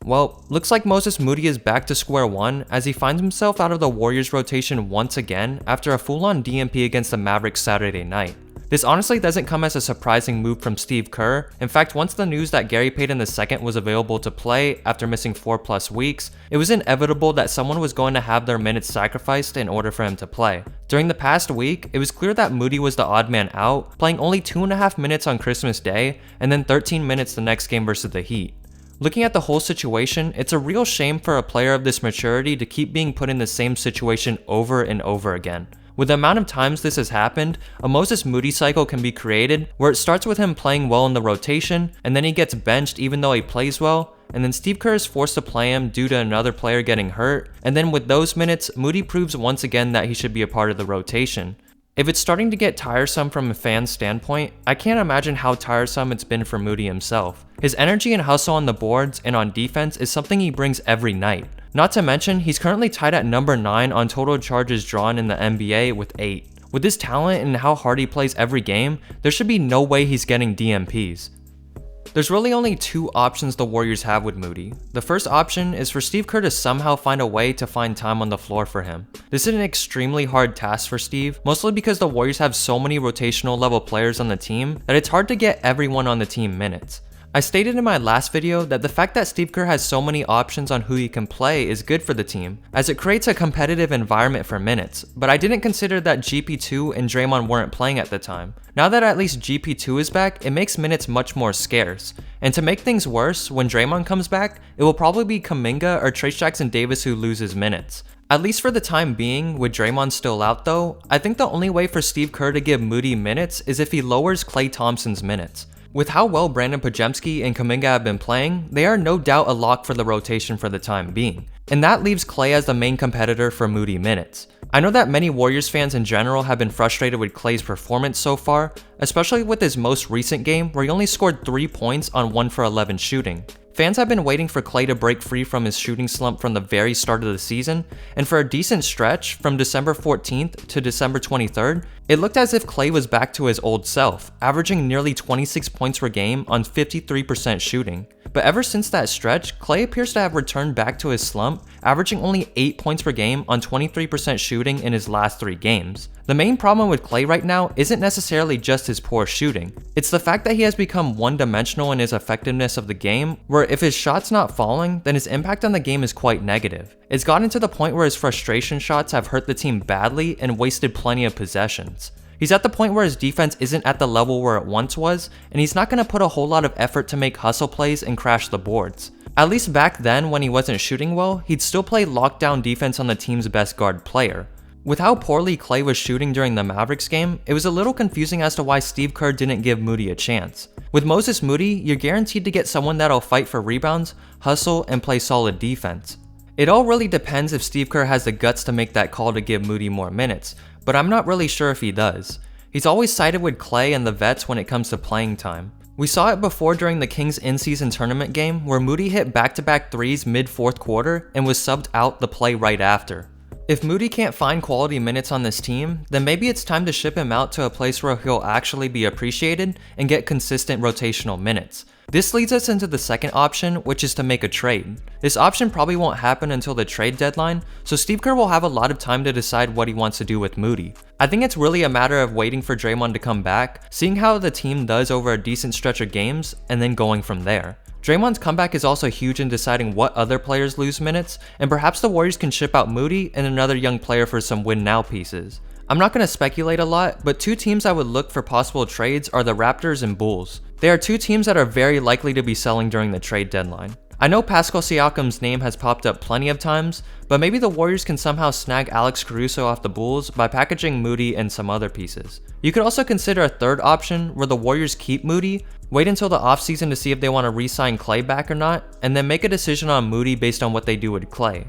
Well, looks like Moses Moody is back to square one as he finds himself out of the Warriors rotation once again after a full-on DNP against the Mavericks Saturday night. This honestly doesn't come as a surprising move from Steve Kerr. In fact, once the news that Gary Payton II was available to play after missing 4+ weeks, it was inevitable that someone was going to have their minutes sacrificed in order for him to play. During the past week, it was clear that Moody was the odd man out, playing only 2.5 minutes on Christmas Day and then 13 minutes the next game versus the Heat. Looking at the whole situation, it's a real shame for a player of this maturity to keep being put in the same situation over and over again. With the amount of times this has happened, a Moses Moody cycle can be created where it starts with him playing well in the rotation, and then he gets benched even though he plays well, and then Steve Kerr is forced to play him due to another player getting hurt, and then with those minutes, Moody proves once again that he should be a part of the rotation. If it's starting to get tiresome from a fan's standpoint, I can't imagine how tiresome it's been for Moody himself. His energy and hustle on the boards and on defense is something he brings every night. Not to mention, he's currently tied at number 9 on total charges drawn in the NBA with 8. With his talent and how hard he plays every game, there should be no way he's getting DNPs. There's really only 2 options the Warriors have with Moody. The first option is for Steve Kerr to somehow find a way to find time on the floor for him. This is an extremely hard task for Steve, mostly because the Warriors have so many rotational level players on the team that it's hard to get everyone on the team minutes. I stated in my last video that the fact that Steve Kerr has so many options on who he can play is good for the team, as it creates a competitive environment for minutes, but I didn't consider that GP2 and Draymond weren't playing at the time. Now that at least GP2 is back, it makes minutes much more scarce. And to make things worse, when Draymond comes back, it will probably be Kuminga or Trayce Jackson-Davis who loses minutes. At least for the time being, with Draymond still out though, I think the only way for Steve Kerr to give Moody minutes is if he lowers Klay Thompson's minutes. With how well Brandon Podziemski and Kuminga have been playing, they are no doubt a lock for the rotation for the time being. And that leaves Klay as the main competitor for Moody minutes. I know that many Warriors fans in general have been frustrated with Klay's performance so far, especially with his most recent game where he only scored 3 points on 1 for 11 shooting. Fans have been waiting for Klay to break free from his shooting slump from the very start of the season, and for a decent stretch from December 14th to December 23rd, it looked as if Klay was back to his old self, averaging nearly 26 points per game on 53% shooting. But ever since that stretch, Klay appears to have returned back to his slump, averaging only 8 points per game on 23% shooting in his last 3 games. The main problem with Klay right now isn't necessarily just his poor shooting. It's the fact that he has become one-dimensional in his effectiveness of the game, where if his shot's not falling, then his impact on the game is quite negative. It's gotten to the point where his frustration shots have hurt the team badly and wasted plenty of possessions. He's at the point where his defense isn't at the level where it once was, and he's not going to put a whole lot of effort to make hustle plays and crash the boards. At least back then, when he wasn't shooting well, he'd still play lockdown defense on the team's best guard player. With how poorly Klay was shooting during the Mavericks game, it was a little confusing as to why Steve Kerr didn't give Moody a chance. With Moses Moody, you're guaranteed to get someone that'll fight for rebounds, hustle, and play solid defense. It all really depends if Steve Kerr has the guts to make that call to give Moody more minutes, but I'm not really sure if he does. He's always sided with Klay and the vets when it comes to playing time. We saw it before during the Kings in-season tournament game where Moody hit back-to-back threes mid-4th quarter and was subbed out the play right after. If Moody can't find quality minutes on this team, then maybe it's time to ship him out to a place where he'll actually be appreciated and get consistent rotational minutes. This leads us into the second option, which is to make a trade. This option probably won't happen until the trade deadline, so Steve Kerr will have a lot of time to decide what he wants to do with Moody. I think it's really a matter of waiting for Draymond to come back, seeing how the team does over a decent stretch of games, and then going from there. Draymond's comeback is also huge in deciding what other players lose minutes, and perhaps the Warriors can ship out Moody and another young player for some win-now pieces. I'm not going to speculate a lot, but 2 teams I would look for possible trades are the Raptors and Bulls. They are 2 teams that are very likely to be selling during the trade deadline. I know Pascal Siakam's name has popped up plenty of times, but maybe the Warriors can somehow snag Alex Caruso off the Bulls by packaging Moody and some other pieces. You could also consider a third option where the Warriors keep Moody, wait until the offseason to see if they want to re-sign Klay back or not, and then make a decision on Moody based on what they do with Klay.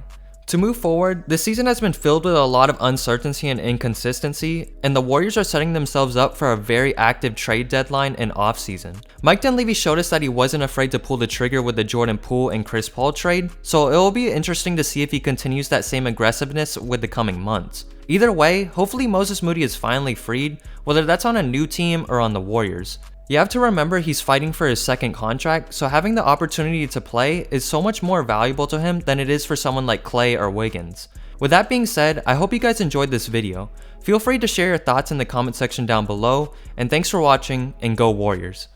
To move forward, this season has been filled with a lot of uncertainty and inconsistency, and the Warriors are setting themselves up for a very active trade deadline and offseason. Mike Dunleavy showed us that he wasn't afraid to pull the trigger with the Jordan Poole and Chris Paul trade, so it will be interesting to see if he continues that same aggressiveness with the coming months. Either way, hopefully Moses Moody is finally freed, whether that's on a new team or on the Warriors. You have to remember he's fighting for his second contract, so having the opportunity to play is so much more valuable to him than it is for someone like Klay or Wiggins. With that being said, I hope you guys enjoyed this video. Feel free to share your thoughts in the comment section down below, and thanks for watching, and go Warriors.